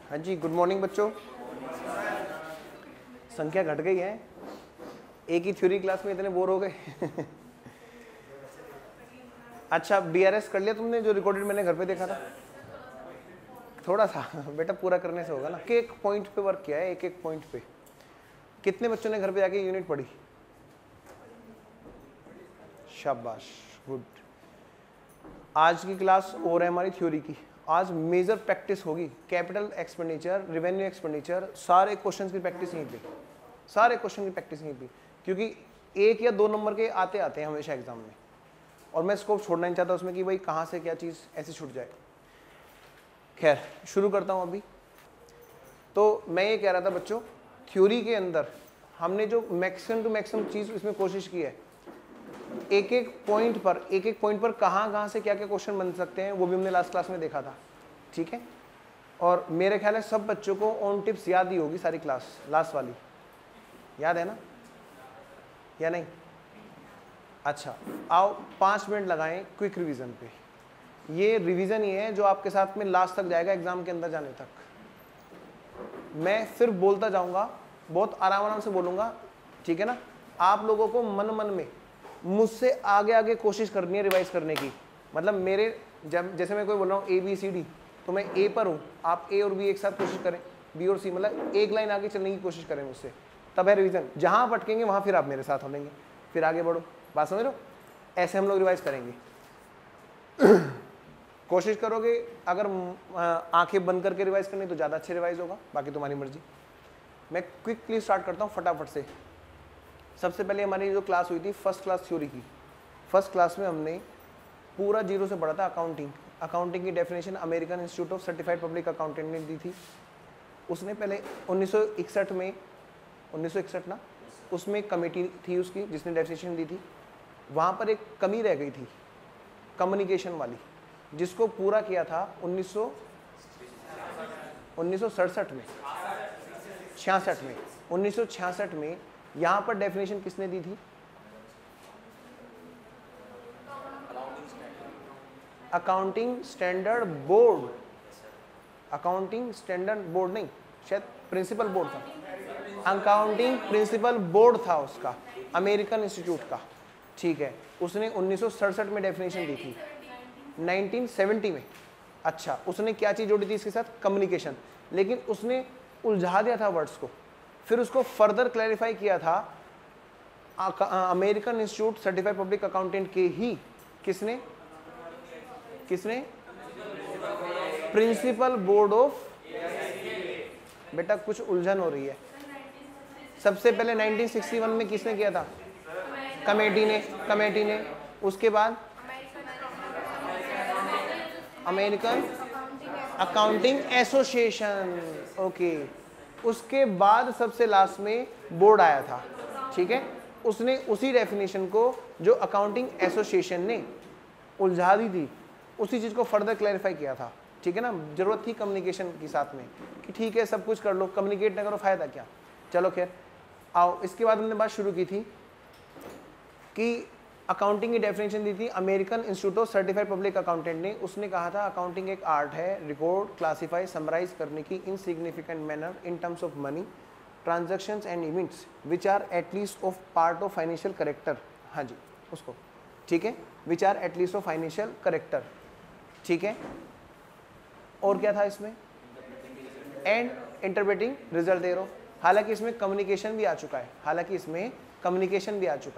हाँ जी, good morning बच्चों। संख्या घट गई है, एक ही थ्योरी क्लास में इतने बोर हो गए। अच्छा, बीआरएस कर लिया तुमने जो रिकॉर्डेड मैंने घर पे देखा था? थोड़ा सा बेटा पूरा करने से होगा ना। कि एक पॉइंट पे वर्क किया है, एक एक पॉइंट पे। कितने बच्चों ने घर पे जाके यूनिट पढ़ी? शाबाश, गुड। आज की क्लास और है हमारी थ्योरी की। आज मेजर प्रैक्टिस होगी, कैपिटल एक्सपेंडिचर, रेवेन्यू एक्सपेंडिचर, सारे क्वेश्चंस की प्रैक्टिस यहीं पे, सारे क्वेश्चन की प्रैक्टिस यहीं पे, क्योंकि 1 या 2 नंबर के आते आते हैं हमेशा एग्जाम में, और मैं स्कोप छोड़ना नहीं चाहता उसमें कि भाई कहाँ से क्या चीज़ ऐसे छूट जाए। खैर, शुरू करता हूँ अभी। तो मैं ये कह रहा था बच्चों, थ्योरी के अंदर हमने जो मैक्सिमम टू मैक्सिमम चीज़ इसमें कोशिश की है, एक एक पॉइंट पर कहाँ से क्या क्या क्वेश्चन बन सकते हैं वो भी हमने लास्ट क्लास में देखा था, ठीक है। और मेरे ख्याल है सब बच्चों को ऑन टिप्स याद ही होगी सारी क्लास, लास्ट वाली याद है ना, या नहीं? अच्छा, आओ 5 मिनट लगाएं क्विक रिवीजन पे। ये रिवीजन ही है जो आपके साथ में लास्ट तक जाएगा एग्जाम के अंदर जाने तक। मैं सिर्फ बोलता जाऊंगा, बहुत आराम से बोलूंगा, ठीक है ना। आप लोगों को मन मन में मुझसे आगे आगे कोशिश करनी है रिवाइज करने की। मतलब मेरे जब जैसे मैं कोई बोल रहा हूँ ABCD, तो मैं A पर हूँ, आप A और B एक साथ कोशिश करें, B और C, मतलब एक लाइन आगे चलने की कोशिश करें मुझसे, तब है रिवीजन। जहाँ आप अटकेंगे वहाँ फिर आप मेरे साथ हो लेंगे, फिर आगे बढ़ो। बात समझ लो, ऐसे हम लोग रिवाइज करेंगे। कोशिश करोगे अगर आंखें बंद करके रिवाइज करनी तो ज़्यादा अच्छे रिवाइज होगा, बाकी तुम्हारी मर्जी। मैं क्विकली स्टार्ट करता हूँ फटाफट से। सबसे पहले हमारी जो क्लास हुई थी फर्स्ट क्लास थ्योरी की, फर्स्ट क्लास में हमने पूरा 0 से पढ़ा था अकाउंटिंग। अकाउंटिंग की definition American institute of certified public accountant ने दी थी। उसने पहले 1961 ना, उसमें कमेटी थी उसकी जिसने डेफिनेशन दी थी। वहाँ पर एक कमी रह गई थी कम्युनिकेशन वाली, जिसको पूरा किया था 1967 में, 1966 में। यहाँ पर डेफिनेशन किसने दी थी? Accounting standard board. Accounting standard board नहीं, शायद प्रिंसिपल बोर्ड था। अकाउंटिंग प्रिंसिपल बोर्ड था उसका, अमेरिकन इंस्टीट्यूट का, ठीक है। उसने 1967 में डेफिनेशन दी थी, 1970 में। अच्छा, उसने क्या चीज़ जोड़ी थी इसके साथ? कम्युनिकेशन। लेकिन उसने उलझा दिया था वर्ड्स को, फिर उसको फर्दर क्लैरिफाई किया था American institute certified public accountant के ही किसने प्रिंसिपल बोर्ड ऑफ। बेटा कुछ उलझन हो रही है। सबसे पहले 1961 में किसने किया था? कमेटी ने। उसके बाद अमेरिकन अकाउंटिंग एसोसिएशन, ओके। उसके बाद सबसे लास्ट में बोर्ड आया था, ठीक है। उसने उसी डेफिनेशन को जो अकाउंटिंग एसोसिएशन ने उलझा दी थी, उसी चीज़ को फर्दर क्लैरिफाई किया था, ठीक है ना। जरूरत थी कम्युनिकेशन की साथ में कि ठीक है सब कुछ कर लो, कम्युनिकेट ना करो फायदा क्या। चलो खैर आओ, इसके बाद हमने बात शुरू की थी कि अकाउंटिंग की डेफिनेशन दी थी American institute of certified public accountant ने। उसने कहा था अकाउंटिंग एक आर्ट है रिकॉर्ड, क्लासीफाई, समराइज करने की in significant manner in terms of money, transactions and events which are at least of part of financial character. हाँ जी, उसको, ठीक है, which are at least of financial character, ठीक है। और क्या था इसमें? एंड इंटरप्रेटिंग रिजल्ट दे रहा हूँ। हालांकि इसमें कम्युनिकेशन भी आ चुका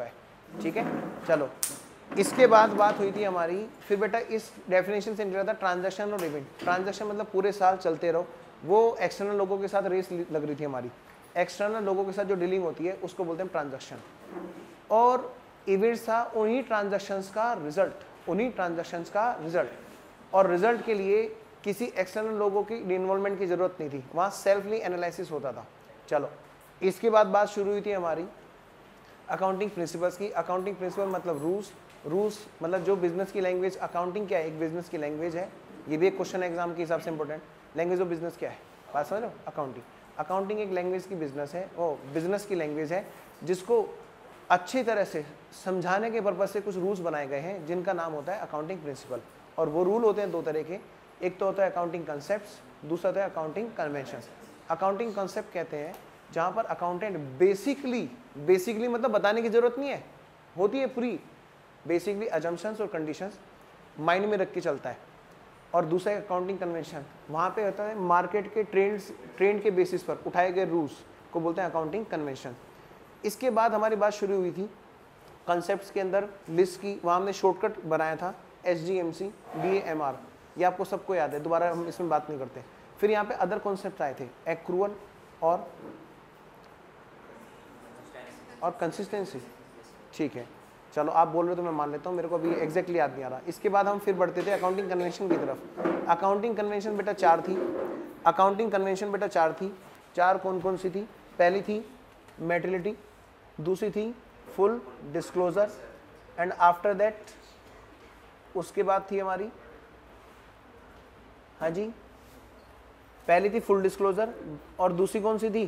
है, ठीक है। चलो, इसके बाद बात हुई थी हमारी, फिर बेटा इस डेफिनेशन से निकला था ट्रांजैक्शन और इवेंट। ट्रांजैक्शन मतलब पूरे साल चलते रहो, वो एक्सटर्नल लोगों के साथ रेस लग रही थी हमारी। एक्सटर्नल लोगों के साथ जो डीलिंग होती है उसको बोलते हैं ट्रांजैक्शन। और इवेंट्स था उन्हीं ट्रांजैक्शंस का रिजल्ट, और रिजल्ट के लिए किसी एक्सटर्नल लोगों की इन्वॉल्वमेंट की जरूरत नहीं थी, वहाँ सेल्फली एनालिसिस होता था। चलो, इसके बाद बात शुरू हुई थी हमारी अकाउंटिंग प्रिंसिपल्स की। अकाउंटिंग प्रिंसिपल मतलब रूल्स मतलब जो बिजनेस की लैंग्वेज। अकाउंटिंग क्या है? एक बिजनेस की लैंग्वेज है। ये भी एक क्वेश्चन एग्जाम के हिसाब से इंपॉर्टेंट। लैंग्वेज ऑफ बिजनेस क्या है? बात समझ लो। अकाउंटिंग एक लैंग्वेज की बिजनेस की लैंग्वेज है जिसको अच्छी तरह से समझाने के पर्पज से कुछ रूल्स बनाए गए हैं जिनका नाम होता है अकाउंटिंग प्रिंसिपल। और वो रूल होते हैं 2 तरह के, एक तो होता है अकाउंटिंग कंसेप्ट्स, दूसरा होता है अकाउंटिंग कन्वेंशंस। अकाउंटिंग कंसेप्ट कहते हैं जहाँ पर अकाउंटेंट बेसिकली मतलब बताने की जरूरत नहीं है, होती है पूरी, बेसिकली अजम्पशंस और कंडीशंस माइंड में रख के चलता है। और दूसरा अकाउंटिंग कन्वेंशन, वहाँ पे होता है मार्केट के ट्रेंड के बेसिस पर उठाए गए रूल्स को बोलते हैं अकाउंटिंग कन्वेंशन। इसके बाद हमारी बात शुरू हुई थी कॉन्सेप्ट्स के अंदर लिस्ट की, वहाँ हमने शॉर्टकट बनाया था SGMC DAMR, ये आपको सबको याद है, दोबारा हम इसमें बात नहीं करते। फिर यहाँ पे अदर कॉन्सेप्ट आए थे एक्रूअल और कंसिस्टेंसी, ठीक है चलो आप बोल रहे हो तो मैं मान लेता हूँ, मेरे को अभी एग्जैक्टली याद नहीं आ रहा। इसके बाद हम फिर बढ़ते थे अकाउंटिंग कन्वेंशन की तरफ। अकाउंटिंग कन्वेंशन बेटा 4 थी, अकाउंटिंग कन्वेंशन बेटा 4 थी। 4 कौन कौन सी थी? पहली थी मेटेरियलिटी, दूसरी थी full disclosure, and after that उसके बाद थी हमारी, हाँ जी, पहली थी फुल डिस्क्लोजर और दूसरी कौन सी थी?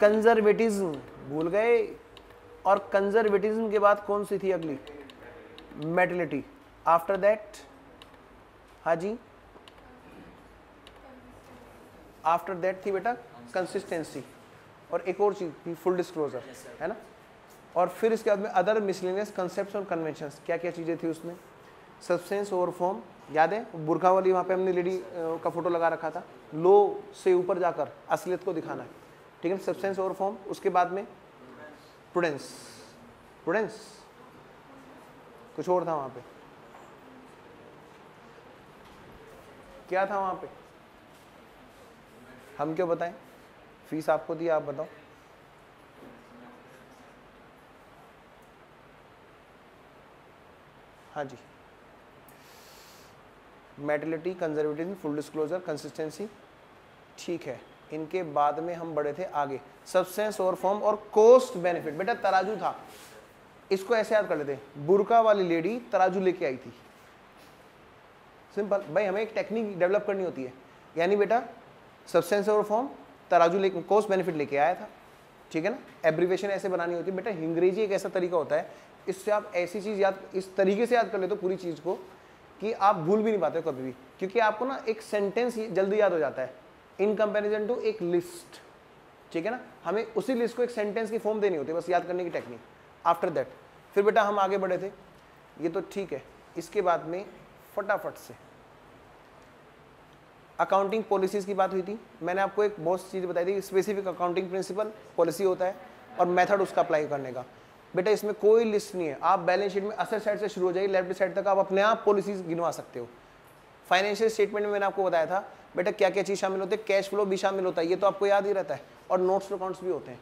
कंजर्वेटिज्म, भूल गए। और कंजर्वेटिज्म के बाद कौन सी थी अगली? मेटेरियलिटी। आफ्टर दैट, हाँ जी, आफ्टर दैट थी बेटा कंसिस्टेंसी, और एक और चीज थी फुल डिस्क्लोजर, है ना। और फिर इसके बाद में अदर मिसलेनियस कंसेप्ट्स और कन्वेंशंस, क्या क्या चीजें थी उसमें? सब्सटेंस ओवर फॉर्म, याद है बुरखा वाली, वहाँ पे हमने लेडी का फोटो लगा रखा था, लो से ऊपर जाकर असलियत को दिखाना है, ठीक है, सब्सटेंस ओवर फॉर्म। उसके बाद में प्रूडेंस, कुछ और था वहाँ पे, क्या था वहाँ पे? हम क्यों बताएं, फीस आपको दी, आप बताओ। हाँ जी, materiality, conservatism, full disclosure, consistency, ठीक है। इनके बाद में हम बढ़े थे आगे, सब्सटेंस और फॉर्म और कॉस्ट बेनिफिट। बेटा तराजू था, इसको ऐसे याद कर लेते हैं, बुरका वाली लेडी तराजू लेके आई थी, सिंपल भाई, हमें एक टेक्निक डेवलप करनी होती है। यानी बेटा सब्सटेंस और फॉर्म, तराजू लेके, कॉस्ट बेनिफिट लेके आया था, ठीक है ना। एब्रीवेशन ऐसे बनानी होती है बेटा, अंग्रेजी एक ऐसा तरीका होता है, इससे आप ऐसी चीज याद, इस तरीके से याद कर लेते हो पूरी चीज को कि आप भूल भी नहीं पाते हो कभी भी, क्योंकि आपको ना एक सेंटेंस जल्दी याद हो जाता है इन कंपैरिजन टू एक लिस्ट, ठीक है ना। हमें उसी लिस्ट को एक सेंटेंस की फॉर्म देनी होती है, बस याद करने की टेक्निक। आफ्टर दैट फिर बेटा हम आगे बढ़े थे, ये तो ठीक है। इसके बाद में फटाफट से अकाउंटिंग पॉलिसीज की बात हुई थी, मैंने आपको एक बहुत चीज़ बताई थी, स्पेसिफिक अकाउंटिंग प्रिंसिपल पॉलिसी होता है और मेथड उसका अप्लाई करने का। बेटा इसमें कोई लिस्ट नहीं है, आप बैलेंस शीट में असेट साइड से शुरू हो जाइए लेफ्ट साइड तक, आप अपने आप पॉलिसीज गिनवा सकते हो। फाइनेंशियल स्टेटमेंट में मैंने आपको बताया था बेटा क्या क्या चीज़ शामिल होती है, कैश फ्लो भी शामिल होता है, ये तो आपको याद ही रहता है, और नोट्स टू अकाउंट्स भी होते हैं।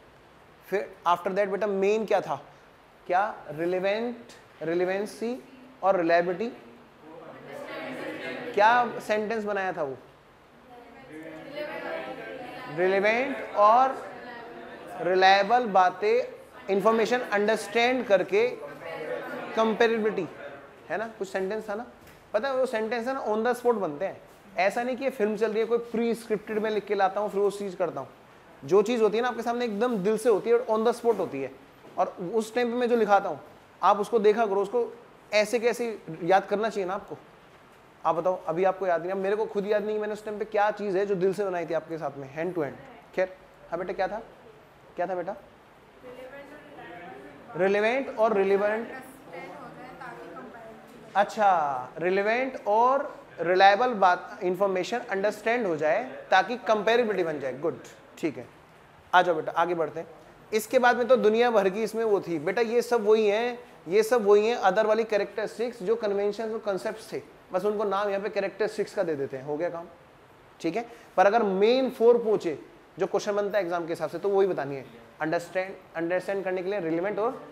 फिर आफ्टर दैट बेटा मेन क्या था, क्या रिलेवेंसी और रिलायबिलिटी, क्या सेंटेंस बनाया था वो, रिलेवेंट और रिलायबल बातें, इंफॉर्मेशन अंडरस्टैंड करके, कंपेरेबिलिटी, है ना, कुछ सेंटेंस था ना, पता है वो सेंटेंस है ना ऑन द स्पॉट बनते हैं, ऐसा नहीं कि फिल्म चल रही है कोई प्री स्क्रिप्टेड में लिख के लाता हूँ फिर वो चीज़ करता हूँ। जो चीज़ होती है ना आपके सामने एकदम दिल से होती है और ऑन द स्पॉट होती है, और उस टाइम पे मैं जो लिखाता हूँ आप उसको देखा करो, उसको ऐसे कैसे याद करना चाहिए ना आपको। आप बताओ, अभी आपको याद नहीं, मेरे को खुद याद नहीं मैंने उस टाइम पे क्या चीज़ है जो दिल से बनाई थी आपके साथ में हैंड टू हैंड। खैर हाँ बेटा क्या था, क्या था बेटा, रिलेवेंट और रिलेवेंट, अच्छा रिलेवेंट और रिलायबल बात, इंफॉर्मेशन अंडरस्टैंड हो जाए ताकि कंपेरेबिलिटी बन जाए, गुड, ठीक है। आ जाओ बेटा आगे बढ़ते हैं। इसके बाद में तो दुनिया भर की इसमें वो थी बेटा, ये सब वही हैं, ये सब वही हैं अदर वाली कैरेक्टरिस्टिक्स जो कन्वेंशन और कंसेप्ट थे, बस उनको नाम यहाँ पे कैरेक्टरिस्टिक्स का दे देते हैं, हो गया काम, ठीक है। पर अगर मेन 4 पूछे जो क्वेश्चन बनता है एग्जाम के हिसाब से तो वही बतानी है, अंडरस्टैंड करने के लिए रिलेवेंट और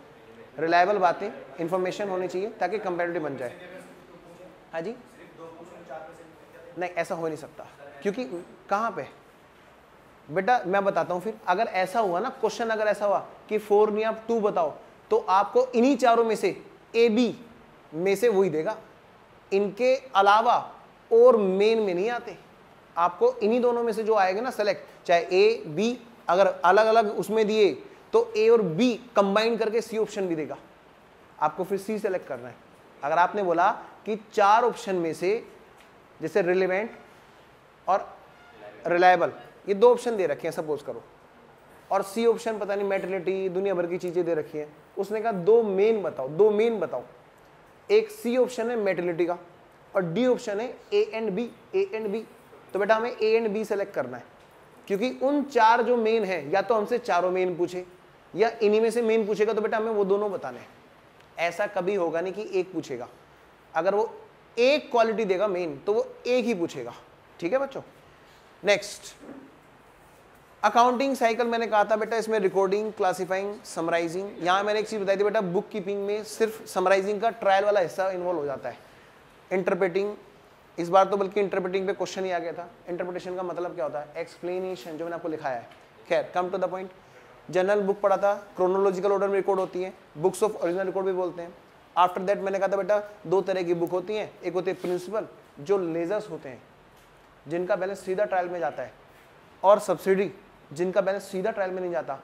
रिलायबल बातें, इंफॉर्मेशन होनी चाहिए ताकि कंपेरेटिव बन जाए। हाँ जी, नहीं ऐसा हो नहीं सकता, क्योंकि कहाँ पे बेटा मैं बताता हूँ फिर, अगर ऐसा हुआ ना क्वेश्चन, अगर ऐसा हुआ कि 4 नहीं आप 2 बताओ, तो आपको इन्हीं चारों में से ए बी में से वही देगा, इनके अलावा और मेन में नहीं आते, आपको इन्हीं दोनों में से जो आएगा ना सेलेक्ट, चाहे ए बी, अगर अलग अलग उसमें दिए तो ए और बी कंबाइन करके सी ऑप्शन भी देगा, आपको फिर सी सेलेक्ट करना है। अगर आपने बोला कि 4 ऑप्शन में से जैसे रिलेवेंट और रिलायबल, ये 2 ऑप्शन दे रखे हैं सपोज करो, और सी ऑप्शन पता नहीं मेटर्निटी दुनिया भर की चीजें दे रखी हैं। उसने कहा 2 मेन बताओ, 2 मेन बताओ। एक सी ऑप्शन है मेटर्निटी का और डी ऑप्शन है A and B, A and B. तो बेटा हमें ए एंड बी सेलेक्ट करना है, क्योंकि उन 4 जो मेन है या तो हमसे चारों मेन पूछे या इन्हीं में से मेन पूछेगा, तो बेटा हमें वो दोनों बताने हैं। ऐसा कभी होगा नहीं कि एक पूछेगा, अगर वो एक क्वालिटी देगा मेन तो वो एक ही पूछेगा। ठीक है बच्चों। नेक्स्ट अकाउंटिंग साइकिल मैंने कहा था बेटा, इसमें रिकॉर्डिंग, क्लासिफाइंग, समराइजिंग। यहाँ मैंने एक चीज बताई थी बेटा, बुक कीपिंग में सिर्फ समराइजिंग का ट्रायल वाला हिस्सा इन्वॉल्व हो जाता है। इंटरप्रेटिंग, इस बार तो बल्कि इंटरप्रेटिंग पे क्वेश्चन ही आ गया था। इंटरप्रिटेशन का मतलब क्या होता है? एक्सप्लेनेशन, जो मैंने आपको लिखाया है। खैर come to the point. General book पढ़ा था, क्रोनोलॉजिकल ऑर्डर में रिकॉर्ड होती है, बुक्स ऑफ ओरिजिनल रिकॉर्ड भी बोलते हैं। आफ्टर दैट मैंने कहा था बेटा 2 तरह की बुक होती हैं, एक होती है प्रिंसिपल जो लेजर्स होते हैं जिनका बैलेंस सीधा ट्रायल में जाता है, और सब्सिडी जिनका बैलेंस सीधा ट्रायल में नहीं जाता,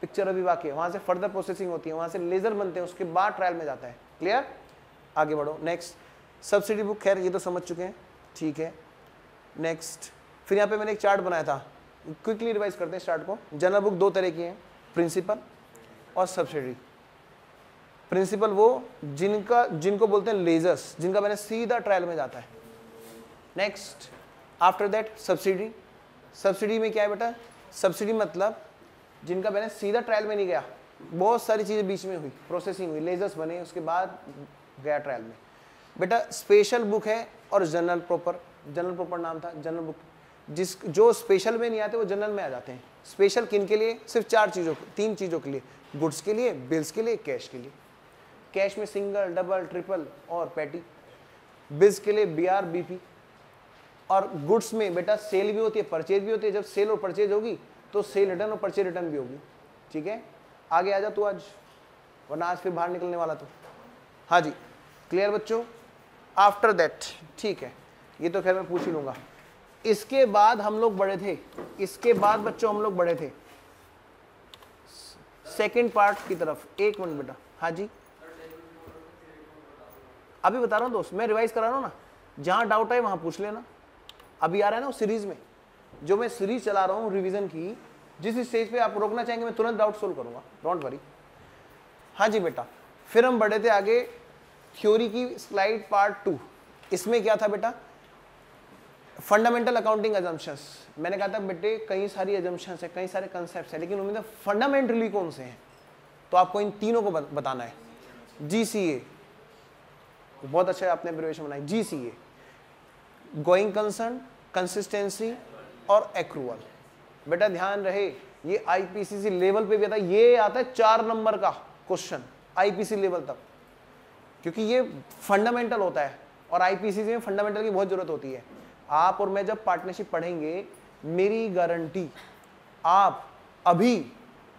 पिक्चर अभी बाकी है, वहां से फर्दर प्रोसेसिंग होती है, वहां से लेजर बनते हैं, उसके बाद ट्रायल में जाता है। क्लियर? आगे बढ़ो। नेक्स्ट सब्सिडी बुक, खैर ये तो समझ चुके हैं, ठीक है। नेक्स्ट फिर यहाँ पे मैंने एक चार्ट बनाया था, क्विकली रिवाइज करते हैं चार्ट को। जनरल बुक 2 तरह की है, प्रिंसिपल और सब्सिडी। प्रिंसिपल वो जिनको बोलते हैं लेजर्स, जिनका बैलेंस सीधा ट्रायल में जाता है। Next after that subsidy. Subsidy में क्या है बेटा? सब्सिडी मतलब जिनका बैलेंस सीधा ट्रायल में नहीं गया, बहुत सारी चीजें बीच में हुई, प्रोसेसिंग हुई, लेजर्स बने, उसके बाद गया ट्रायल में। बेटा स्पेशल बुक है और जनरल प्रॉपर, जनरल प्रॉपर नाम था जनरल बुक। जो स्पेशल में नहीं आते वो जनरल में आ जाते हैं। स्पेशल किन के लिए? सिर्फ 3 चीजों के लिए, गुड्स के लिए, बिल्स के लिए, कैश के लिए। कैश में सिंगल, डबल, ट्रिपल और पैटी। बिल्स के लिए BR BP। और गुड्स में बेटा सेल भी होती है, परचेज भी होती है। जब सेल और परचेज होगी तो सेल रिटर्न और परचेज रिटर्न भी होगी। ठीक है, आगे आ जा तू आज, वरना आज फिर बाहर निकलने वाला तू। हाँ जी, क्लियर बच्चों? आफ्टर दैट, ठीक है, ये तो खैर मैं पूछ ही लूंगा। इसके बाद हम लोग बढ़े थे, इसके बाद बच्चों हम लोग बढ़े थे सेकंड पार्ट की तरफ। 1 मिनट बेटा। हाँ जी, अभी बता रहा हूँ दोस्त, मैं रिवाइज करा रहा हूँ ना, जहां डाउट है वहां पूछ लेना। अभी आ रहा है ना उस सीरीज में, जो मैं सीरीज चला रहा हूँ रिवीजन की, जिस स्टेज पे आप रोकना चाहेंगे मैं तुरंत डाउट सोल्व करूंगा, डोंट वरी। हाँ जी बेटा, फिर हम बढ़े थे आगे थ्योरी की स्लाइड पार्ट 2। इसमें क्या था बेटा? Fundamental accounting assumptions. मैंने कहा था बेटे कई सारी अजम्पशंस है, कई सारे कंसेप्ट है, लेकिन उनमें फंडामेंटली कौन से हैं? तो आपको इन तीनों को बताना है। GCA, बहुत अच्छा आपने एब्रिविएशन बनाई, GCA, गोइंग कंसर्न, कंसिस्टेंसी और एक्रूअल। बेटा ध्यान रहे, ये IPCC लेवल पे भी आता है, ये आता है 4 नंबर का क्वेश्चन IPC लेवल तक, क्योंकि ये फंडामेंटल होता है और IPCC में फंडामेंटल की बहुत जरूरत होती है। आप और मैं जब पार्टनरशिप पढ़ेंगे, मेरी गारंटी, आप अभी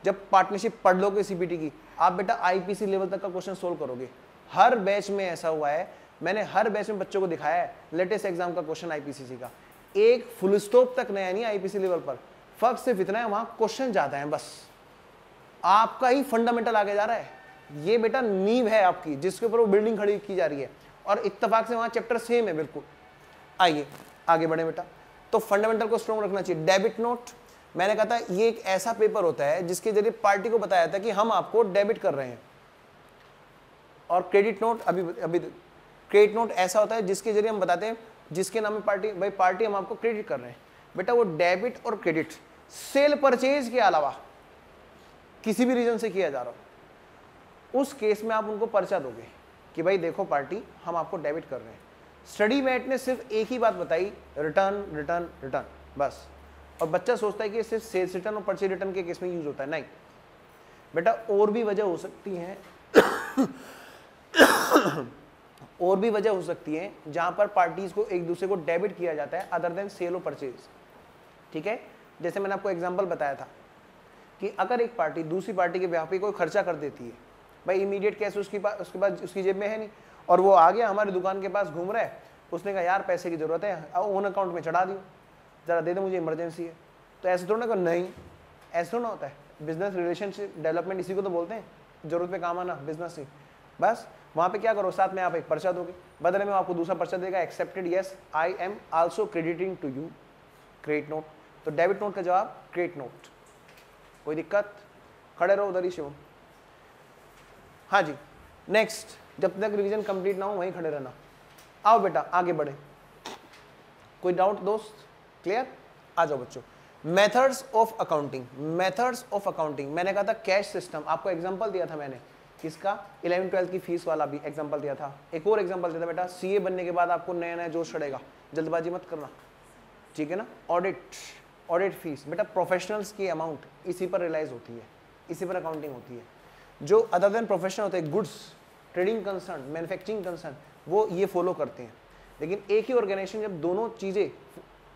जब पार्टनरशिप पढ़ लोगे CPT की, आप बेटा IPC लेवल तक का क्वेश्चन सोल्व करोगे। हर बैच में ऐसा हुआ है, मैंने हर बैच में बच्चों को दिखाया है लेटेस्ट एग्जाम का क्वेश्चन IPCC का, एक फुल स्टॉप तक नया नहीं IPC लेवल पर। फर्क सिर्फ इतना है वहां क्वेश्चन ज्यादा है, बस आपका ही फंडामेंटल आगे जा रहा है। ये बेटा नींव है आपकी, जिसके ऊपर वो बिल्डिंग खड़ी की जा रही है, और इत्तेफाक से वहां चैप्टर सेम है बिल्कुल। आइए आगे बढ़े बेटा। तो फंडामेंटल को स्ट्रॉन्ग रखना चाहिए। डेबिट नोट, मैंने कहा था ये एक ऐसा पेपर होता है जिसके जरिए पार्टी को बताया था कि हम आपको डेबिट कर रहे हैं। और क्रेडिट नोट, अभी क्रेडिट नोट ऐसा होता है जिसके जरिए हम बताते हैं जिसके नाम में पार्टी, भाई पार्टी हम आपको क्रेडिट कर रहे हैं। बेटा वो डेबिट और क्रेडिट सेल परचेज के अलावा किसी भी रीजन से किया जा रहा हो, उस केस में आप उनको पर्चा दोगे कि भाई देखो पार्टी हम आपको डेबिट कर रहे हैं। स्टडी मेट ने सिर्फ एक ही बात बताई, रिटर्न रिटर्न रिटर्न, बस। और बच्चा सोचता है कि सिर्फ सेल्स रिटर्न और परचेज रिटर्न के केस में यूज होता है, नहीं बेटा, और भी वजह हो सकती है और भी वजह हो सकती है जहां पर पार्टीज को एक दूसरे को डेबिट किया जाता है अदर देन सेल और परचेज। ठीक है, जैसे मैंने आपको एग्जांपल बताया था कि अगर एक पार्टी दूसरी पार्टी के ब्याह पे कोई खर्चा कर देती है, भाई इमीडिएट कैश उसके पास उसकी जेब में है नहीं, और वो आ गया हमारी दुकान के पास घूम रहा है, उसने कहा यार पैसे की जरूरत है, ओन अकाउंट में चढ़ा दियो, जरा दे दो मुझे इमरजेंसी है। तो ऐसे थोड़ा ना, नहीं ऐसे थोड़ा ना होता है। बिजनेस रिलेशनशिप डेवलपमेंट इसी को तो बोलते हैं, जरूरत पे काम आना, बिजनेस ही। बस वहां पे क्या करो, साथ में आप एक पर्चा दोगे, बदले में आपको दूसरा पर्चा देगा, accepted, yes I am also crediting to you, credit note. तो डेबिट नोट का जवाब क्रेडिट नोट। कोई दिक्कत? खड़े रहो उधर ही शिवम। हाँ जी, नेक्स्ट, जब तक रिवीजन कंप्लीट ना हो वहीं खड़े रहना। आओ बेटा आगे बढ़े, कोई डाउट दोस्त? क्लियर? आ जाओ बच्चों। Methods of accounting, methods of accounting, मैंने कहा था कैश सिस्टम, आपको एग्जांपल दिया था मैंने, किसका? 11th-12th की फीस वाला भी एग्जांपल दिया था। एक और एग्जांपल दिया था बेटा, सीए बनने के बाद आपको नया नया जोश चढ़ेगा, जल्दबाजी मत करना, ठीक है ना? ऑडिट, ऑडिट फीस बेटा प्रोफेशनल्स की अमाउंट इसी पर रियलाइज होती है, इसी पर अकाउंटिंग होती है। जो अदर देन प्रोफेशनल होते हैं, goods, trading concern, manufacturing concern, वो ये फॉलो करते हैं। लेकिन एक ही ऑर्गेनाइजेशन जब दोनों चीज़ें,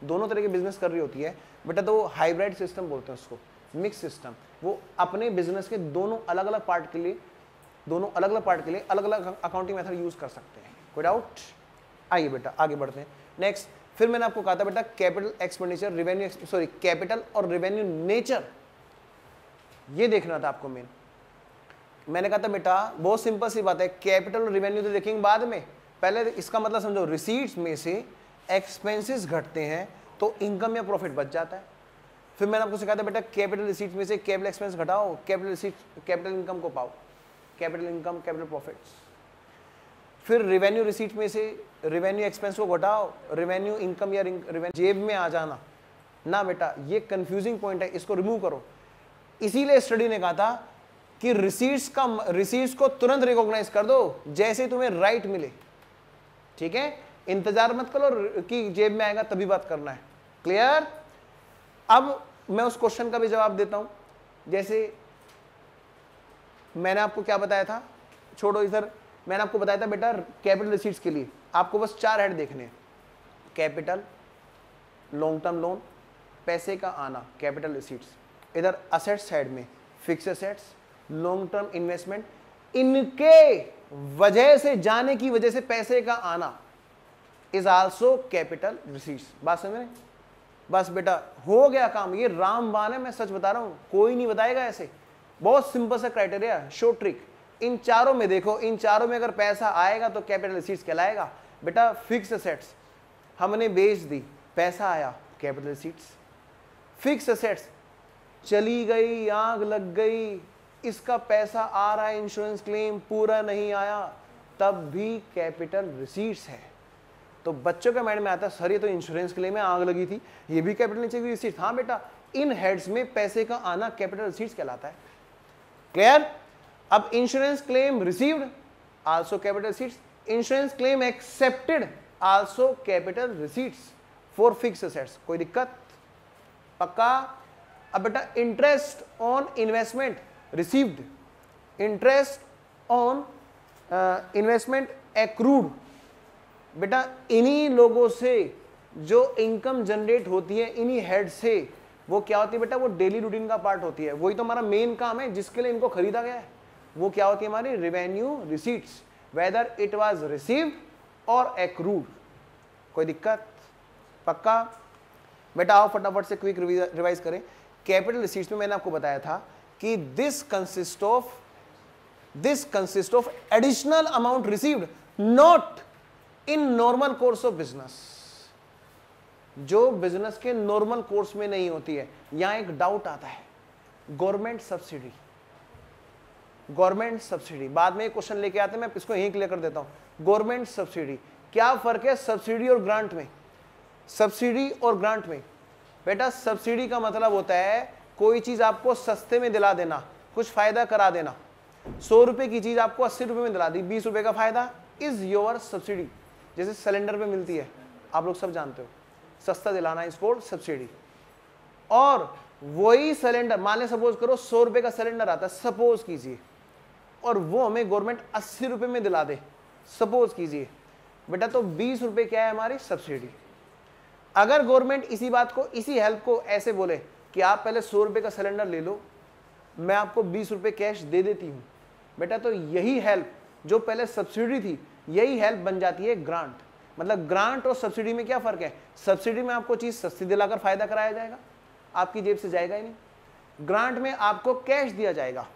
दोनों तरह के बिजनेस कर रही होती है बेटा, तो वो हाइब्रिड सिस्टम बोलते हैं उसको, मिक्स सिस्टम। वो अपने बिजनेस के दोनों अलग अलग पार्ट के लिए, दोनों अलग अलग पार्ट के लिए अलग अलग अकाउंटिंग मेथड यूज कर सकते हैं। कोई डाउट? आइए बेटा आगे बढ़ते हैं। नेक्स्ट, फिर मैंने आपको कहा था बेटा capital expenditure, revenue, sorry capital और रिवेन्यू नेचर, ये देखना था आपको मेन। मैंने कहा था बेटा बहुत सिंपल सी बात है, कैपिटल और रिवेन्यू तो देखेंगे बाद में, पहले इसका मतलब समझो, रिसीट्स में से एक्सपेंसेस घटते हैं तो इनकम या प्रॉफिट बच जाता है। फिर मैंने आपको सिखाया था बेटा कैपिटल रिसीट्स में से कैपिटल एक्सपेंस घटाओ, कैपिटल रिसीट, कैपिटल इनकम को पाओ, कैपिटल इनकम, कैपिटल प्रॉफिट्स। फिर रिवेन्यू रिसीट में से रिवेन्यू एक्सपेंस को घटाओ, रिवेन्यू इनकम या रिवेन्यू जेब में आ जाना ना बेटा, ये कंफ्यूजिंग पॉइंट है, इसको रिमूव करो। इसीलिए स्टडी ने कहा था कि रिसीट्स को तुरंत रिकॉग्नाइज कर दो जैसे तुम्हें राइट मिले, ठीक है? इंतजार मत करो कि जेब में आएगा तभी बात करना है। क्लियर? अब मैं उस क्वेश्चन का भी जवाब देता हूं। जैसे मैंने आपको क्या बताया था, छोड़ो इधर, मैंने आपको बताया था बेटा कैपिटल रिसीट्स के लिए आपको बस 4 हेड देखने हैं, कैपिटल, लॉन्ग टर्म लोन, पैसे का आना, कैपिटल रिसीट्स। इधर असेट्स साइड में fix assets, long term investment, इनके वजह से, जाने की वजह से पैसे का आना इज आल्सो कैपिटल रिसीट्स। बात समझ में? बस बेटा हो गया काम, ये रामबाण है, मैं सच बता रहा हूं, कोई नहीं बताएगा ऐसे। बहुत सिंपल सा क्राइटेरिया, शॉर्ट ट्रिक। इन चारों में देखो, इन चारों में अगर पैसा आएगा तो कैपिटल रिसीट्स कहलाएगा। बेटा फिक्स एसेट्स हमने बेच दी, पैसा आया, कैपिटल रिसीट्स। फिक्स एसेट्स चली गई, आग लग गई, इसका पैसा आ रहा है, इंश्योरेंस क्लेम पूरा नहीं आया, तब भी कैपिटल रिसीट्स है। तो बच्चों के माइंड में आता है सर ये तो इंश्योरेंस क्लेम में आग लगी थी, ये भी कैपिटल नीचे की रिसीट्स। हाँ बेटा, इन हेड्स में पैसे का आना कैपिटल रिसीट्स कहलाता है। क्लियर? अब insurance claim received also capital receipts, insurance claim accepted also capital receipts for fix assets. कोई दिक्कत? पक्का? अब बेटा interest on investment received, interest on investment accrued, बेटा इन्हीं लोगों से जो इनकम जनरेट होती है, इन्हीं हेड से, वो क्या होती है बेटा, वो डेली रूटीन का पार्ट होती है। वही तो हमारा मेन काम है जिसके लिए इनको खरीदा गया है। वो क्या होती है हमारी revenue receipts, whether it was received और एक्रूड। कोई दिक्कत? पक्का? बेटा आओ फटाफट से क्विक रिवाइज करें। कैपिटल रिसीट्स में मैंने आपको बताया था कि this consist of additional amount received not in normal course of business, जो बिजनेस के नॉर्मल कोर्स में नहीं होती है। यहां एक डाउट आता है, गवर्नमेंट सब्सिडी, गवर्नमेंट सब्सिडी बाद में एक क्वेश्चन लेके आते हैं, मैं इसको यहीं क्लियर कर देता हूं। गवर्नमेंट सब्सिडी, क्या फर्क है सब्सिडी और ग्रांट में? सब्सिडी और ग्रांट में बेटा सब्सिडी का मतलब होता है कोई चीज आपको सस्ते में दिला देना, कुछ फायदा करा देना। 100 रुपए की चीज आपको 80 रुपए में दिला दी, 20 रुपए का फायदा, इज योर सब्सिडी। जैसे सिलेंडर पे मिलती है, आप लोग सब जानते हो, सस्ता दिलाना इज कॉल्ड सब्सिडी। और वही सिलेंडर, मान ले सपोज करो 100 रुपए का सिलेंडर आता है, सपोज कीजिए, और वो हमें गवर्नमेंट 80 रुपए में दिला दे, सपोज कीजिए बेटा, तो 20 रुपए क्या है हमारी सब्सिडी। अगर गवर्नमेंट इसी बात को, इसी हेल्प को ऐसे बोले कि आप पहले 100 रुपए का सिलेंडर ले लो, मैं आपको 20 रुपए कैश दे देती हूं बेटा, तो यही हेल्प जो पहले सब्सिडी थी, यही हेल्प बन जाती है ग्रांट। मतलब ग्रांट और सब्सिडी में क्या फर्क है? सब्सिडी में आपको चीज सस्ती दिलाकर फायदा कराया जाएगा, आपकी जेब से जाएगा ही नहीं। ग्रांट में आपको कैश दिया जाएगा।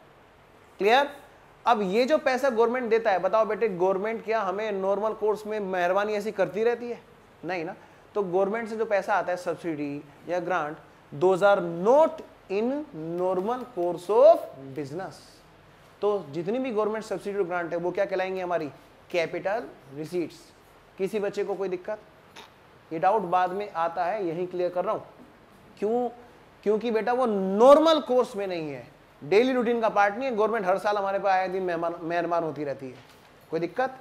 क्लियर? अब ये जो पैसा गवर्नमेंट देता है, बताओ बेटे गवर्नमेंट क्या हमें नॉर्मल कोर्स में मेहरबानी ऐसी करती रहती है? नहीं ना। तो गवर्नमेंट से जो पैसा आता है सब्सिडी या grant, those are not in normal course of business. तो जितनी भी गवर्नमेंट सब्सिडी और ग्रांट है वो क्या कहलाएंगे? हमारी कैपिटल रिसीट्स। किसी बच्चे को कोई दिक्कत? ये डाउट बाद में आता है, यही क्लियर कर रहा हूं। क्यों? क्योंकि बेटा वो नॉर्मल कोर्स में नहीं है, डेली रूटीन का पार्ट नहीं है। गवर्नमेंट हर साल हमारे पास आए दिन मेहरबान होती रहती है। कोई दिक्कत?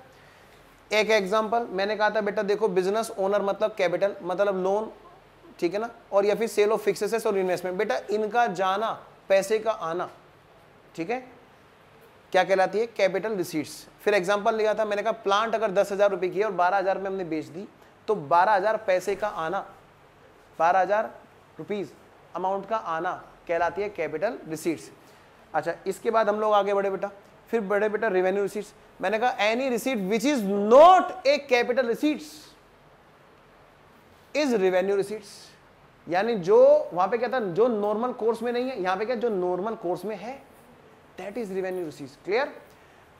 एक एग्जांपल मैंने कहा था बेटा, देखो बिजनेस ओनर मतलब कैपिटल मतलब लोन, ठीक है ना, और या फिर सेल ऑफ फिक्स्ड एसेट्स और इन्वेस्टमेंट। बेटा इनका जाना, पैसे का आना, ठीक है, क्या कहलाती है? Capital receipts. फिर एग्जांपल लिया था मैंने कहा प्लांट अगर 10,000 रुपए की है और 12,000 में हमने बेच दी, तो 12,000 पैसे का आना, 12,000 रुपीज अमाउंट का आना कहलाती है कैपिटल रिसीट्स। अच्छा, इसके बाद हम लोग आगे बढ़े बेटा, फिर बढ़े बेटा रेवेन्यू रिसीट्स। मैंने कहा any receipt which is not a capital receipts is revenue receipts. यानी जो वहां पे क्या था, जो नॉर्मल कोर्स में नहीं है, यहां पे क्या, जो नॉर्मल कोर्स में है, that is revenue receipts. Clear?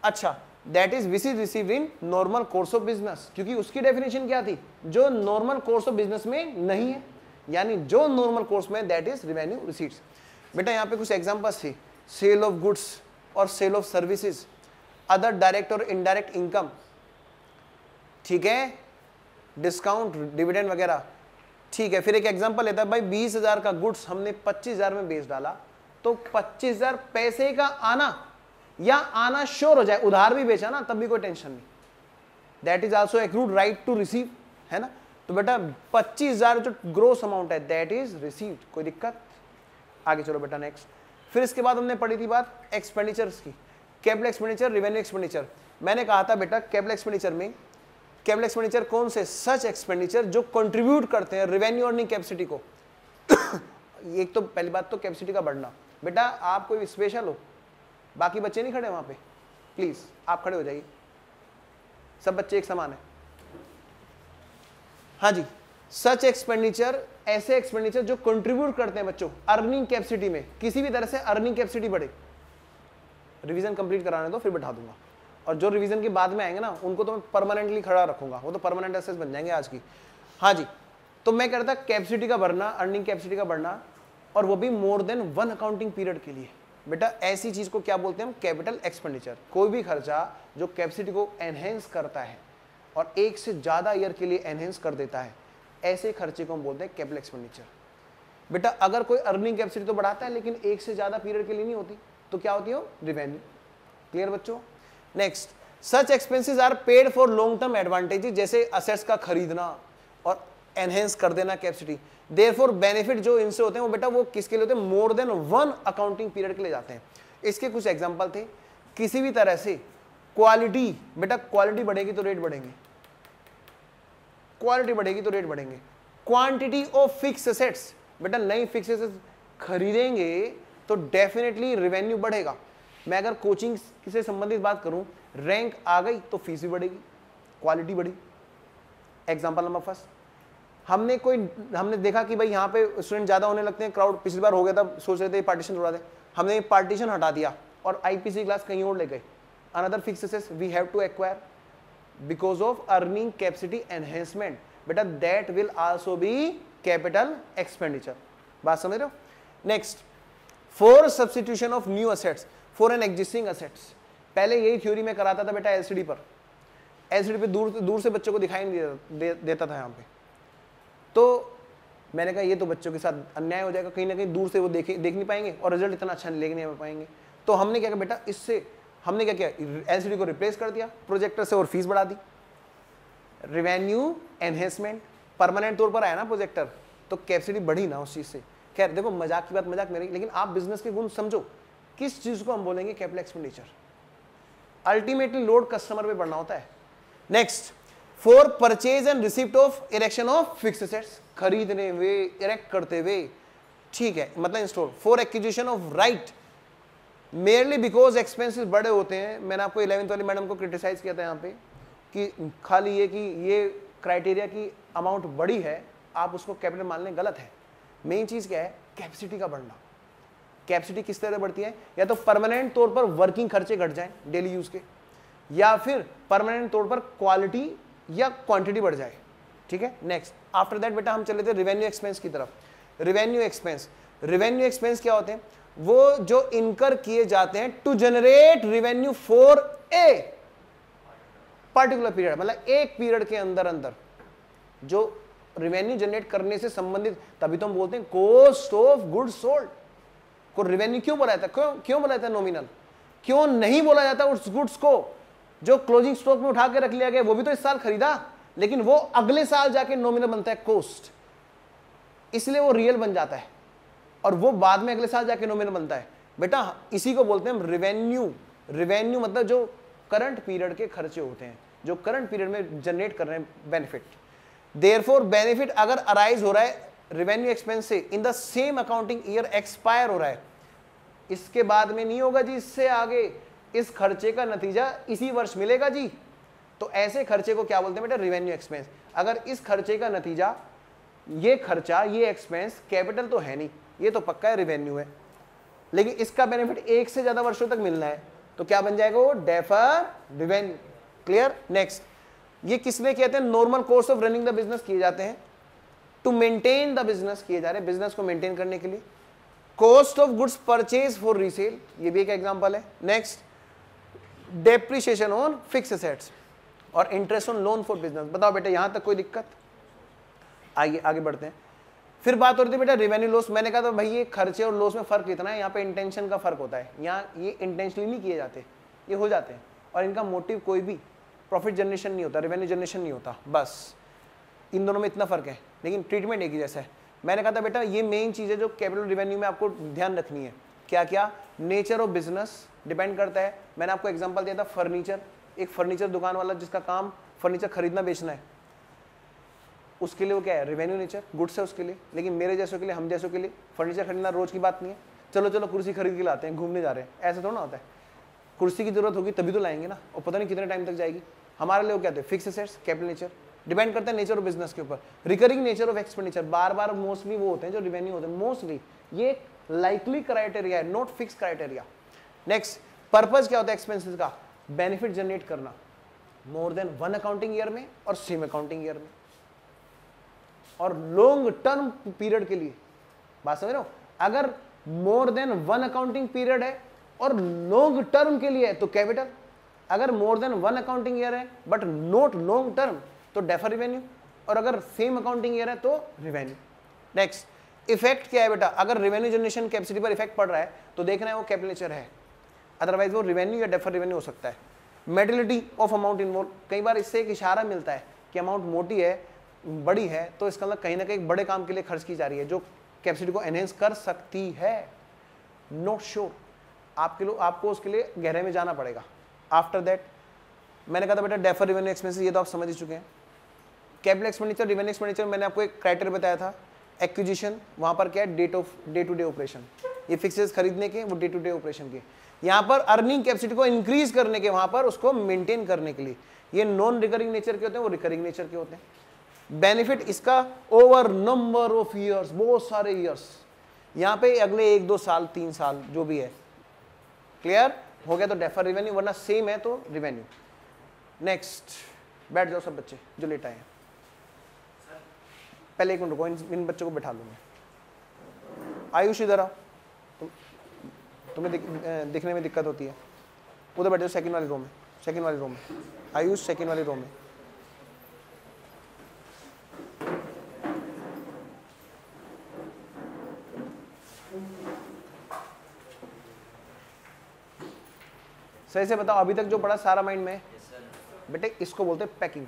अच्छा, that is which is received in normal course of business, क्योंकि उसकी डेफिनेशन क्या थी? जो नॉर्मल कोर्स ऑफ बिजनेस में नहीं है, यानी जो नॉर्मल कोर्स में, दैट इज रेवेन्यू रिसीट्स। बेटा यहाँ पे कुछ एग्जांपल्स थी, सेल ऑफ गुड्स और sale of services, other direct और इनडायरेक्ट इनकम, ठीक है, डिस्काउंट, डिविडेंड वगैरह, ठीक है। फिर एक एग्जांपल लेता है भाई 20,000 का गुड्स हमने 25,000 में बेच डाला, तो 25,000 पैसे का आना या आना श्योर हो जाए, उधार भी बेचा ना तब भी कोई टेंशन नहीं, that is also accrued right to receive, है ना। तो बेटा 25,000 जो ग्रोस अमाउंट है दैट इज रिसीव्ड। कोई दिक्कत? आगे चलो बेटा नेक्स्ट। फिर इसके बाद हमने पढ़ी थी बात एक्सपेंडिचर्स की, कैपिटल एक्सपेंडिचर, रेवेन्यू एक्सपेंडिचर। मैंने कहा था बेटा कैपिटल एक्सपेंडिचर में, कैपिटल एक्सपेंडिचर कौन से? सच एक्सपेंडिचर जो कंट्रीब्यूट करते हैं रेवेन्यू अर्निंग कैपेसिटी को। एक तो पहली बात तो कैपेसिटी का बढ़ना। बेटा आप कोई स्पेशल हो, बाकी बच्चे नहीं खड़े वहां पे, प्लीज आप खड़े हो जाइए, सब बच्चे एक समान है। हाँ जी, सच एक्सपेंडिचर, ऐसे एक्सपेंडिचर जो कंट्रीब्यूट करते हैं बच्चों अर्निंग कैपेसिटी में, किसी भी तरह से अर्निंग कैपेसिटी बढ़े। रिवीजन कंप्लीट कराने दो फिर बैठा दूंगा, और जो रिवीजन के बाद में आएंगे ना उनको तो मैं परमानेंटली खड़ा रखूंगा, वो तो परमानेंट एसेस बन जाएंगे आज की। हाँ जी, तो मैं कहता कैपेसिटी का बढ़ना, अर्निंग कैपेसिटी का बढ़ना, और वो भी मोर देन 1 अकाउंटिंग पीरियड के लिए। बेटा ऐसी चीज को क्या बोलते हैं हम? Capital expenditure. कोई भी खर्चा जो कैपेसिटी को एनहेंस करता है और एक से ज्यादा ईयर के लिए एनहेंस कर देता है, ऐसे खर्चे को हम बोलते हैं कैपिटल एक्सपेंडिचर। बेटा अगर कोई अर्निंग कैपेसिटी तो बढ़ाता है लेकिन एक से ज्यादा पीरियड के लिए नहीं होती, तो क्या होती है? रेवेन्यू। क्लियर बच्चों? Next, such expenses are paid for long term advantages, जैसे असेट्स का खरीदना और एनहेंस कर देना कैपेसिटी। देयरफॉर बेनिफिट जो इनसे होते हैं वो बेटा वो किसके लिए होते हैं? मोर देन 1 अकाउंटिंग पीरियड के लिए जाते हैं। इसके कुछ एग्जांपल थे, किसी भी तरह से क्वालिटी, बेटा क्वालिटी बढ़ेगी तो रेट बढ़ेंगे, क्वालिटी बढ़ेगी तो रेट बढ़ेंगे। क्वांटिटी ऑफ फिक्स एसेट्स, बेटा नई फिक्स एसेट्स खरीदेंगे तो डेफिनेटली रेवेन्यू बढ़ेगा। मैं अगर कोचिंग से संबंधित बात करूं, रैंक आ गई तो फीस भी बढ़ेगी, क्वालिटी बढ़ी। एग्जांपल नंबर फर्स्ट, हमने देखा कि भाई यहाँ पे स्टूडेंट ज्यादा होने लगते हैं, क्राउड पिछली बार हो गया था, सोच रहे थे पार्टीशन तोड़ा दे, हमने पार्टीशन हटा दिया और आईपीसी क्लास कहीं और ले गए। Another fix assets we have to acquire because of earning capacity enhancement, बेटा that will also be capital expenditure। बात समझ रहे हो? Next, for substitution of new assets for an existing assets। पहले यही थ्योरी में कराता था बेटा एलसीडी पर, एलसीडी पे दूर से बच्चों को दिखाई नहीं देता था यहाँ पे। तो मैंने कहा ये तो बच्चों के साथ अन्याय हो जाएगा, कहीं ना कहीं दूर से वो देख नहीं पाएंगे और रिजल्ट इतना अच्छा लेके नहीं पाएंगे। तो हमने क्या किया बेटा, इससे हमने क्या किया, एलसीडी को रिप्लेस कर दिया प्रोजेक्टर से और फीस बढ़ा दी। रेवेन्यू एनहेंसमेंट, परमानेंट तौर पर आया ना प्रोजेक्टर, तो कैपेसिटी बढ़ी ना उस चीज से। खैर देखो मजाक की बात मजाक में रही, लेकिन आप बिजनेस के गुण समझो, किस चीज को हम बोलेंगे capital expenditure. Ultimately load customer पे बढ़ना होता है। Next, for purchase and receipt of erection of fixed assets, खरीदने हुए, इरेक्ट करते हुए, ठीक है, मतलब install. For acquisition of right merely because expenses बड़े होते हैं। मैंने आपको 11th वाली मैडम को क्रिटिसाइज किया था यहाँ पे कि खाली ये कि ये क्राइटेरिया की अमाउंट बड़ी है आप उसको कैपिटल मान लें, गलत है। मेन चीज क्या है? कैपेसिटी का बढ़ना। कैपेसिटी किस तरह बढ़ती है, या तो परमानेंट तौर पर वर्किंग खर्चे घट जाएं डेली यूज के, या फिर परमानेंट तौर पर क्वालिटी या क्वांटिटी बढ़ जाए। ठीक है, नेक्स्ट आफ्टर दैट बेटा हम चले थे रेवेन्यू एक्सपेंस की तरफ। रेवेन्यू एक्सपेंस क्या होते हैं, वो जो इनकर किए जाते हैं to generate revenue for a particular period, मतलब एक पीरियड के अंदर अंदर जो रेवेन्यू जनरेट करने से संबंधित, तभी तो हम बोलते हैं कॉस्ट ऑफ गुड्स सोल्ड को रेवेन्यू क्यों बोला जाता है, क्यों बोला जाता है नॉमिनल, क्यों नहीं बोला जाता उस गुड्स को जो क्लोजिंग स्टॉक में उठा के रख लिया गया, वो भी तो इस साल खरीदा लेकिन वो अगले साल जाके नॉमिनल बनता है कॉस्ट, इसलिए वो रियल बन जाता है और वो बाद में अगले साल जाके नॉमिनल बनता है। बेटा इसी को बोलते हैं रेवेन्यू। रेवेन्यू मतलब जो करंट पीरियड के खर्चे होते हैं, जो करंट पीरियड में जनरेट कर रहे हैं बेनिफिट। देयरफॉर बेनिफिट अगर अराइज हो रहा है रेवेन्यू एक्सपेंस से in the same accounting year expire हो रहा है, इसके बाद में नहीं होगा जी, इससे आगे इस खर्चे का नतीजा इसी वर्ष मिलेगा जी, तो ऐसे खर्चे को क्या बोलते हैं बेटा, रेवेन्यू एक्सपेंस। अगर इस खर्चे का नतीजा, ये खर्चा, ये एक्सपेंस कैपिटल तो है नहीं, ये तो पक्का है रेवेन्यू है, लेकिन इसका बेनिफिट एक से ज्यादा वर्षों तक मिलना है, तो क्या बन जाएगा वो, डेफर रेवेन्यू। क्लियर, नेक्स्ट ये किस लिए कहते हैं, normal course of running the business किए जाते हैं, टू मेंटेन द बिजनेस किए जा रहे हैं, बिजनेस को मेंटेन करने के लिए। Cost of goods purchase for resale, ये भी एक एग्जांपल है। Next depreciation on fix assets और interest on loan for business. बताओ बेटा यहां तक कोई दिक्कत, आइए आगे बढ़ते हैं। फिर बात हो रही थी बेटा रेवेन्यू लॉस, मैंने कहा था भाई ये खर्चे और लॉस में फर्क इतना है, यहाँ पे इंटेंशन का फर्क होता है, यहाँ ये इंटेंशनली नहीं किए जाते, ये हो जाते हैं और इनका मोटिव कोई भी प्रॉफिट जनरेशन नहीं होता, रेवेन्यू जनरेशन नहीं होता, बस इन दोनों में इतना फर्क है, लेकिन ट्रीटमेंट एक ही जैसा है। मैंने कहा था बेटा ये मेन चीज़ है जो कैपिटल रेवेन्यू में आपको ध्यान रखनी है। क्या क्या, नेचर ऑफ बिजनेस डिपेंड करता है। मैंने आपको एग्जांपल दिया था फर्नीचर, एक फर्नीचर दुकान वाला जिसका काम फर्नीचर खरीदना बेचना है, उसके लिए वो क्या है, रेवेन्यू नेचर, गुड्स है उसके लिए। लेकिन मेरे जैसों के लिए, हम जैसों के लिए फर्नीचर खरीदना रोज की बात नहीं है, चलो चलो कुर्सी खरीद के लाते हैं, घूमने जा रहे हैं, ऐसा थोड़ा ना होता है। कुर्सी की जरूरत होगी तभी तो लाएंगे ना, और पता नहीं कितने टाइम तक जाएगी। हमारे लिए वो क्या है, fix assets, capital nature, depend करता है नेचर ऑफ बिजनेस के ऊपर। Recurring nature of expenditure, bar bar mostly वो होते हैं जो रेवेन्यू होते हैं, मोस्टली ये लाइकली क्राइटेरिया है, not fix criteria. Next purpose क्या होता है एक्सपेंसेस का, बेनिफिट जनरेट करना more than one accounting year में और सेम अकाउंटिंग ईयर में और लॉन्ग टर्म पीरियड के लिए। बात समझ रहे हो, अगर more than one accounting period है और लॉन्ग टर्म के लिए है तो कैपिटल, अगर more than one accounting year है बट नॉट लॉन्ग टर्म तो डेफर रेवेन्यू, और अगर सेम अकाउंटिंग ईयर है तो रेवेन्यू। नेक्स्ट इफेक्ट क्या है बेटा, अगर रेवेन्यू जनरेशन कैपेसिटी पर इफेक्ट पड़ रहा है तो देखना है वो कैपिटल नेचर है, अदरवाइज वो रेवेन्यू या डेफर रेवेन्यू हो सकता है। मेटिलिटी ऑफ अमाउंट इन्वॉल्व, कई बार इससे एक इशारा मिलता है कि अमाउंट मोटी है, बड़ी है, तो इसका मतलब कहीं ना कहीं बड़े काम के लिए खर्च की जा रही है जो कैपेसिटी को एनहेंस कर सकती है। नॉट श्योर, आपको उसके लिए गहरे में जाना पड़ेगा। आफ्टर दैट मैंने कहा था बेटा डेफर रेवेन्यू एक्सपेंसेस, ये तो आप समझ ही चुके हैं। कैपिटल एक्सपेंडिचर, रेवेन्यू एक्सपेंडिचर, मैंने आपको एक क्राइटेरिया बताया था, एक्विजिशन, वहां पर क्या है, डे टू डे ऑपरेशन, ये फिक्सेस खरीदने के, वो डे टू डे ऑपरेशन के। यहाँ पर अर्निंग कैपेसिटी को इंक्रीज करने के, वहां पर उसको मेंटेन करने के लिए। ये नॉन रिकरिंग नेचर के होते हैं, वो रिकरिंग नेचर के होते हैं। बेनिफिट इसका ओवर नंबर ऑफ ईयर्स, बहुत सारे ईयर्स, यहाँ पे अगले 1-2 साल 3 साल जो भी है। क्लियर हो गया तो डेफर रेवेन्यू, वरना सेम है तो रेवेन्यू। नेक्स्ट बैठ जाओ सब बच्चे जो लेट आए हैं, पहले 1 मिनट रुको, इन बच्चों को बैठा लूंगा। आयुष इधर आओ, तुम्हें दिखने में दिक्कत होती है, उधर बैठ जाओ सेकंड वाली रो में, सेकंड वाली रो में। आयुष सेकंड वाली रो में। सही से बताओ अभी तक जो पढ़ा सारा माइंड में? बेटे इसको बोलते हैं पैकिंग।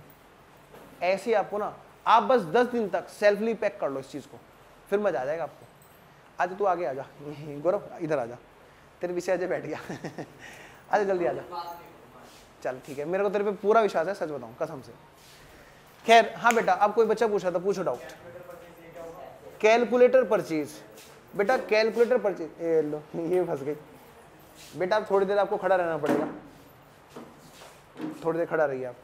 ऐसे आपको ना, आप बस 10 दिन तक सेल्फली पैक कर लो इस चीज को, फिर मजा आ जाएगा आपको। आज तू आगे आ जा, गौरव इधर आ जा, तेरे पीछे अजय बैठ गया आजा जल्दी आ जा, चल ठीक है, मेरे को तेरे पे पूरा विश्वास है, सच बताऊं कसम से। खैर हाँ बेटा, अब कोई बच्चा पूछा था, पूछो डाउट। कैलकुलेटर परचेज, बेटा कैलकुलेटर परचेज, ये लो ये फंस गई बेटा। आप थोड़ी देर आपको खड़ा रहना पड़ेगा, थोड़ी देर खड़ा रहिए, आप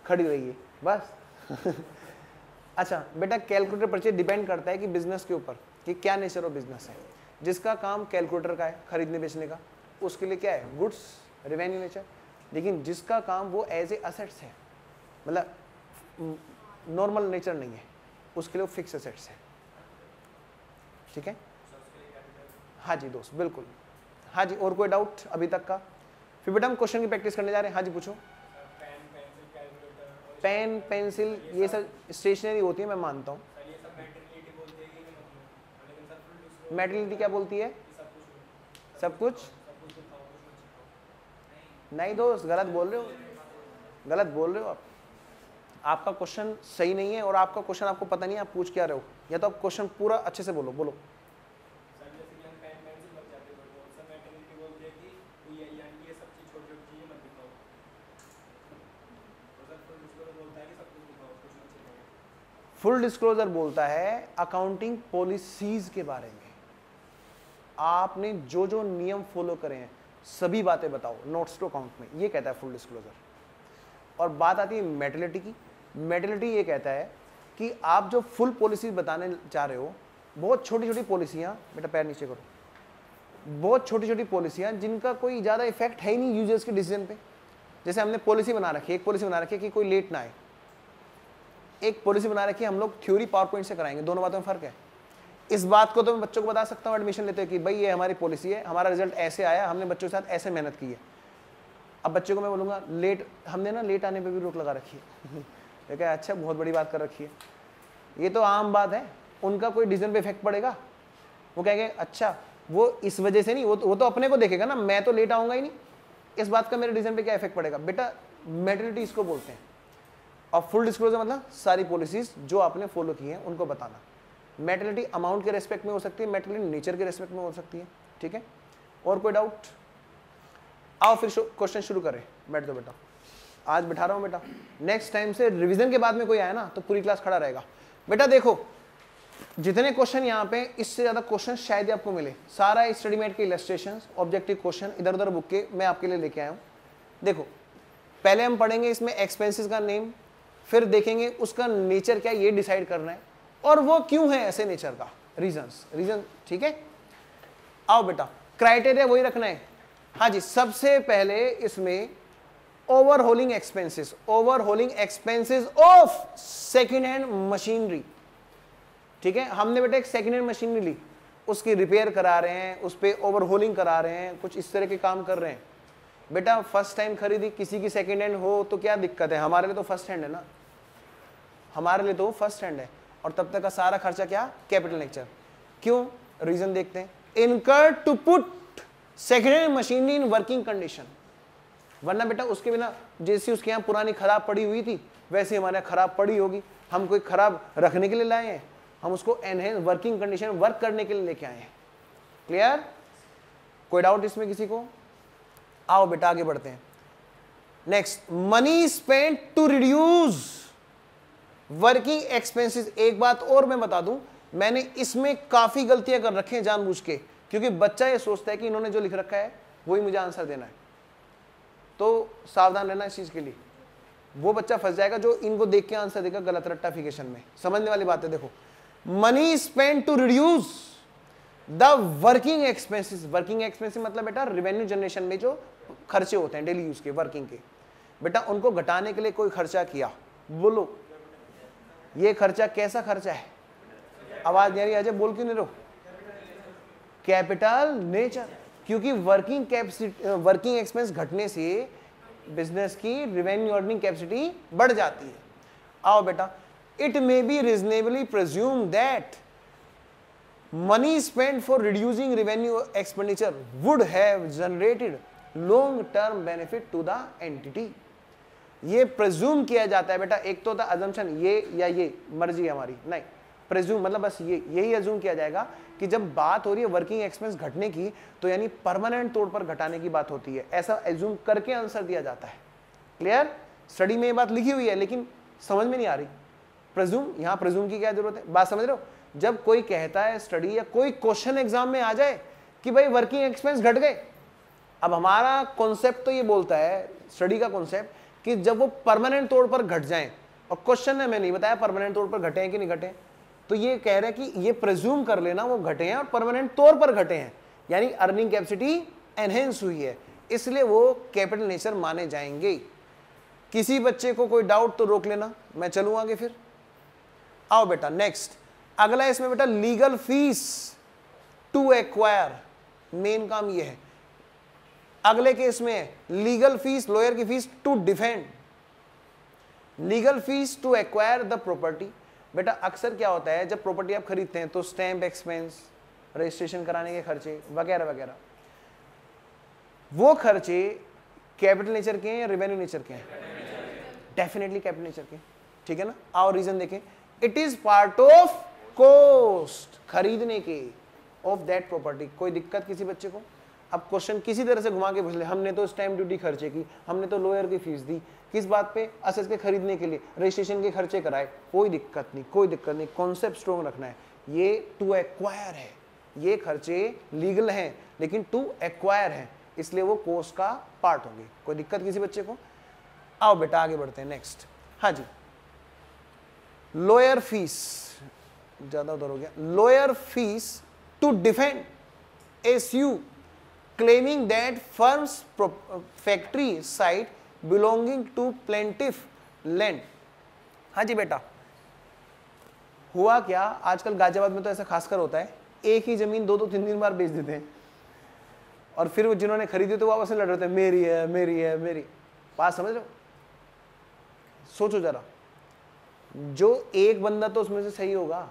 खड़ी रहिए बस अच्छा बेटा, कैलकुलेटर परचेज डिपेंड करता है कि बिजनेस के ऊपर कि क्या नेचर ऑफ बिजनेस है। जिसका काम कैलकुलेटर का है, खरीदने बेचने का, उसके लिए क्या है, गुड्स रेवेन्यू नेचर। लेकिन जिसका काम वो एज ए असेट्स है, मतलब नॉर्मल नेचर नहीं है, उसके लिए वो फिक्स असेट्स है। ठीक है, हाँ जी दोस्त, बिल्कुल। हाँ जी, और कोई डाउट अभी तक का? फिर बेटा हम क्वेश्चन की प्रैक्टिस करने जा रहे हैं। हाँ जी पूछो। पेन पेंसिल ये सब स्टेशनरी होती है, मैं मानता हूँ। मेटेरियलिटी क्या बोलती है? सब कुछ नहीं दोस्त, गलत बोल रहे हो, गलत बोल रहे हो आप। आपका क्वेश्चन सही नहीं है, और आपका क्वेश्चन आपको पता नहीं है आप पूछ क्या रहे हो। या तो आप क्वेश्चन पूरा अच्छे से बोलो। बोलो फुल डिस्क्लोजर बोलता है अकाउंटिंग पॉलिसीज के बारे में, आपने जो जो नियम फॉलो करे हैं सभी बातें बताओ नोट्स टू अकाउंट में, ये कहता है फुल डिस्क्लोजर। और बात आती है मेटेरियलिटी की। मेटेरियलिटी ये कहता है कि आप जो फुल पॉलिसी बताने चाह रहे हो, बहुत छोटी छोटी पॉलिसियाँ, बेटा पैर नीचे करो, बहुत छोटी छोटी पॉलिसियाँ जिनका कोई ज़्यादा इफेक्ट है ही नहीं यूजर्स के डिसीजन पे। जैसे हमने पॉलिसी बना रखी है, एक पॉलिसी बना रखी है कि कोई लेट ना आए, एक पॉलिसी बना रखी है हम लोग थ्योरी पावर पॉइंट से कराएंगे, दोनों बातों में फर्क है। इस बात को तो मैं बच्चों को बता सकता हूँ एडमिशन लेते हैं कि भाई ये हमारी पॉलिसी है, हमारा रिजल्ट ऐसे आया, हमने बच्चों के साथ ऐसे मेहनत की है। अब बच्चों को मैं बोलूँगा लेट, हमने ना लेट आने पे भी रोक लगा रखी है ये क्या, अच्छा बहुत बड़ी बात कर रखी है, ये तो आम बात है। उनका कोई डिसीजन पे इफेक्ट पड़ेगा? वो कहेंगे अच्छा वो इस वजह से नहीं, वो तो अपने को देखेगा ना, मैं तो लेट आऊँगा ही नहीं, इस बात का मेरे डिसीजन पे क्या इफेक्ट पड़ेगा? बेटा मेटेरियलिटी इसको बोलते हैं। और फुल डिस्क्लोजर मतलब सारी पॉलिसीज जो आपने फॉलो की हैं उनको बताना। मेटेरियलिटी अमाउंट के रेस्पेक्ट में हो सकती है, मेटेरियलिटी नेचर के रेस्पेक्ट में हो सकती है। ठीक है, और कोई डाउट? आओ फिर क्वेश्चन शुरू करें। बैठ दो बेटा, आज बैठा रहा हूँ बेटा, नेक्स्ट टाइम से रिवीजन के बाद में कोई आया ना तो पूरी क्लास खड़ा रहेगा। बेटा देखो जितने क्वेश्चन यहाँ पे, इससे ज़्यादा क्वेश्चन शायद ही आपको मिले। सारा स्टडी मेट के इलस्ट्रेशंस, ऑब्जेक्टिव क्वेश्चन इधर उधर बुक के मैं आपके लिए लेके आया हूँ। देखो पहले हम पढ़ेंगे इसमें एक्सपेंसेस का नेम, फिर देखेंगे उसका नेचर क्या ये डिसाइड करना है, और वो क्यों है ऐसे नेचर का, रीजन। ठीक है, आओ बेटा क्राइटेरिया वही रखना है। हाँ जी, सबसे पहले इसमें overhauling expenses of second hand machinery. ठीक है, हमने बेटा एक सेकेंड हैंड मशीनरी ली, उसकी रिपेयर करा रहे हैं, उस पर ओवरहोलिंग करा रहे हैं, कुछ इस तरह के काम कर रहे हैं। बेटा फर्स्ट टाइम खरीदी, किसी की सेकेंड हैंड हो तो क्या दिक्कत है, हमारे लिए तो फर्स्ट हैंड है ना, हमारे लिए तो फर्स्ट हैंड है। और तब तक का सारा खर्चा क्या, कैपिटल नेचर। क्यों, रीजन देखते हैं। Incur to put second hand machinery in working condition, वरना बेटा उसके बिना जैसी उसके यहाँ पुरानी खराब पड़ी हुई थी वैसे हमारे यहाँ खराब पड़ी होगी। हम कोई खराब रखने के लिए लाए हैं, हम उसको एनहेंस वर्किंग कंडीशन वर्क करने के लिए लेके आए हैं। क्लियर? कोई डाउट इसमें किसी को? आओ बेटा आगे बढ़ते हैं। Next, money spent to reduce working expenses. एक बात और मैं बता दूं, मैंने इसमें काफी गलतियां कर रखी हैं जानबूझ के, क्योंकि बच्चा ये सोचता है कि इन्होंने जो लिख रखा है वही मुझे आंसर देना है। तो सावधान रहना इस चीज के लिए, वो बच्चा फंस जाएगा जो इनको देख के आंसर देगा गलत रट्टाफिकेशन में। समझने वाली बात है। देखो, money spent to reduce the working expenses. Working expenses मतलब बेटा रेवेन्यू जनरेशन में जो खर्चे होते हैं डेली यूज के वर्किंग के, बेटा उनको घटाने के लिए कोई खर्चा किया। बोलो ये खर्चा कैसा खर्चा है? आवाज नहीं आ रही, अजय बोल क्यों नहीं रहो? कैपिटल नेचर, क्योंकि वर्किंग एक्सपेंस घटने से बिजनेस की रेवेन्यू अर्निंग कैपेसिटी बढ़ जाती है। आओ बेटा, it may be reasonably presume that money spent for reducing revenue expenditure would have generated long term benefit to the entity. ये प्रिज्यूम किया जाता है बेटा, एक तो होता है अजम्पशन, ये या ये मर्जी है हमारी, नहीं प्रिज्यूम मतलब बस यही अज्यूम किया जाएगा कि जब बात हो रही है वर्किंग एक्सपेंस घटने की तो यानी परमानेंट तौर पर घटाने की बात होती है, ऐसा अज्यूम करके आंसर दिया जाता है। क्लियर? स्टडी में ये बात लिखी हुई है लेकिन समझ में नहीं आ रही। प्रिज्यूम, यहां प्रिज्यूम की क्या जरूरत है? बात समझ रहे हो? जब कोई कहता है स्टडी या कोई क्वेश्चन एग्जाम में आ जाए कि भाई वर्किंग एक्सपेंस घट गए, अब हमारा कॉन्सेप्ट तो ये बोलता है, स्टडी का कॉन्सेप्ट, कि जब वो परमानेंट तौर पर घट जाएं, और क्वेश्चन ने मैं नहीं बताया परमानेंट तौर पर घटे हैं कि नहीं घटे, तो ये कह रहे हैं कि ये प्रिज्यूम कर लेना वो घटे हैं और परमानेंट तौर पर घटे हैं, यानी अर्निंग कैपेसिटी एनहेंस हुई है, इसलिए वो कैपिटल नेचर माने जाएंगे। किसी बच्चे को कोई डाउट तो रोक लेना, मैं चलूँ आगे फिर। आओ बेटा नेक्स्ट, अगला इसमें बेटा legal fees to acquire, main काम ये है। अगले केस में लीगल फीस, लॉयर की फीस to defend, legal fees to acquire the property. बेटा अक्सर क्या होता है, जब प्रॉपर्टी आप खरीदते हैं तो स्टैम्प एक्सपेंस, रजिस्ट्रेशन कराने के खर्चे वगैरह वगैरह, वो खर्चे कैपिटल नेचर के हैं या रेवेन्यू नेचर के हैं? डेफिनेटली कैपिटल नेचर के, ठीक है ना। और रीजन देखें, it is part of cost, खरीदने के ऑफ दैट प्रॉपर्टी। कोई दिक्कत किसी बच्चे को? अब क्वेश्चन किसी तरह से घुमा के पूछ ले, हमने तो स्टैम्प ड्यूटी खर्चे की, हमने तो लॉयर की फीस दी, किस बात पे? असेट्स के खरीदने के लिए, रजिस्ट्रेशन के खर्चे कराए, कोई दिक्कत नहीं, कोई दिक्कत नहीं, कॉन्सेप्ट स्ट्रॉन्ग रखना है। ये टू एक्वायर है, ये खर्चे लीगल हैं लेकिन टू एक्वायर है, इसलिए वो कोर्स का पार्ट होंगे। कोई दिक्कत किसी बच्चे को? आओ बेटा आगे बढ़ते हैं नेक्स्ट। हाँ जी, लॉयर फीस, ज्यादा उधर हो गया। Lawyer fees to defend a sue claiming that firm's factory site belonging to plaintiff land। हाँ जी बेटा, हुआ क्या, आजकल गाजियाबाद में तो ऐसा खासकर होता है, एक ही जमीन दो दो तीन तीन बार बेच देते हैं और फिर वो जिन्होंने खरीदी तो वो आपस में लड़ रहे थे, मेरी है मेरी है मेरी। बात समझ रहे हो? सोचो जरा, जो एक बंदा तो उसमें से सही होगा,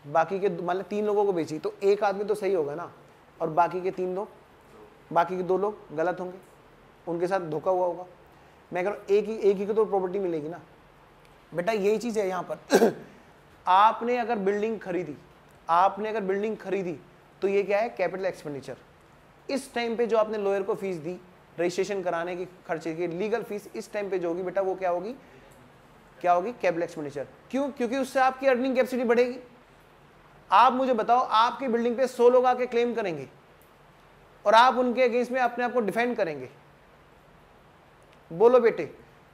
बाकी के मान लो 3 लोगों को बेची तो एक आदमी तो सही होगा ना, और बाकी के 3 लोग, बाकी के 2 लोग गलत होंगे, उनके साथ धोखा हुआ होगा। मैं कह रहा हूँ एक ही को तो प्रॉपर्टी मिलेगी ना। बेटा यही चीज़ है यहाँ पर आपने अगर बिल्डिंग खरीदी, तो ये क्या है? Capital expenditure. इस टाइम पे जो आपने लॉयर को फीस दी, रजिस्ट्रेशन कराने की खर्चे की लीगल फीस, इस टाइम पे जो होगी बेटा वो क्या होगी? Capital expenditure. क्यों? क्योंकि उससे आपकी अर्निंग कैपेसिटी बढ़ेगी। आप मुझे बताओ, आपकी बिल्डिंग पे 100 लोग आके क्लेम करेंगे और आप उनके अगेंस्ट में अपने आप को डिफेंड करेंगे, बोलो बेटे,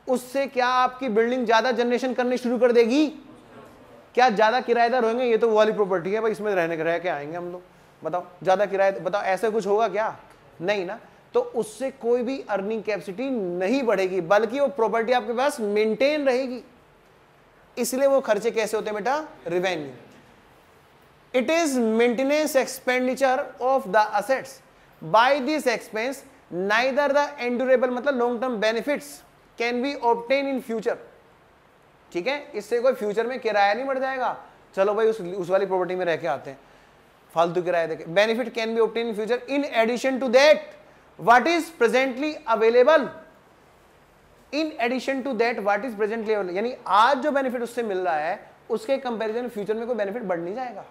उससे क्या आपकी बिल्डिंग ज्यादा जनरेशन करनी शुरू कर देगी? क्या ज्यादा किराएदार होंगे? ये तो वो वाली प्रॉपर्टी है भाई, इसमें रह के आएंगे हम लोग, बताओ ज्यादा किराया, बताओ ऐसा कुछ होगा क्या? नहीं ना। तो उससे कोई भी अर्निंग कैपेसिटी नहीं बढ़ेगी, बल्कि वो प्रॉपर्टी आपके पास मेंटेन रहेगी। इसलिए वो खर्चे कैसे होते हैं बेटा? Revenue. It is maintenance expenditure of the assets. By this expense, neither the endurable मतलब long term benefits can be obtained in future। ठीक है, इससे कोई फ्यूचर में किराया नहीं बढ़ जाएगा। चलो भाई उस वाली प्रॉपर्टी में रह के आते हैं, फालतू किराया देके। Benefit can be obtain in future in addition to that what is presently available. In addition to that what is presently available, यानी आज जो बेनिफिट उससे मिल रहा है उसके कंपेरिजन फ्यूचर में कोई बेनिफिट बढ़ नहीं जाएगा।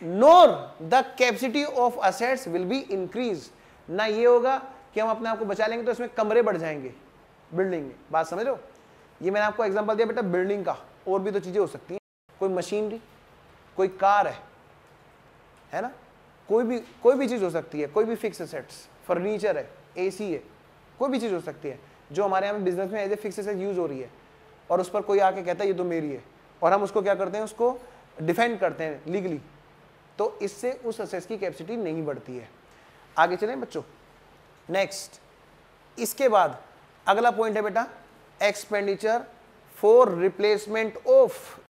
Nor the capacity of assets will be increase, ना ये होगा कि हम अपने आप को बचा लेंगे तो इसमें कमरे बढ़ जाएंगे बिल्डिंग में। बात समझ लो, ये मैंने आपको एग्जांपल दिया बेटा बिल्डिंग का, और भी तो चीजें हो सकती हैं, कोई मशीनरी, कोई कार है ना, कोई भी चीज हो सकती है, कोई भी फिक्स एसेट्स, फर्नीचर है, एसी है, कोई भी चीज हो सकती है जो हमारे यहाँ बिजनेस में as a fix asset use हो रही है, और उस पर कोई आके कहता है ये तो मेरी है, और हम उसको क्या करते हैं, उसको डिफेंड करते हैं लीगली, तो इससे उस असेट्स की कैपेसिटी नहीं बढ़ती है। आगे चलें बच्चों, नेक्स्ट, इसके बाद अगला पॉइंट है बेटा एक्सपेंडिचर फॉर रिप्लेसमेंट ऑफ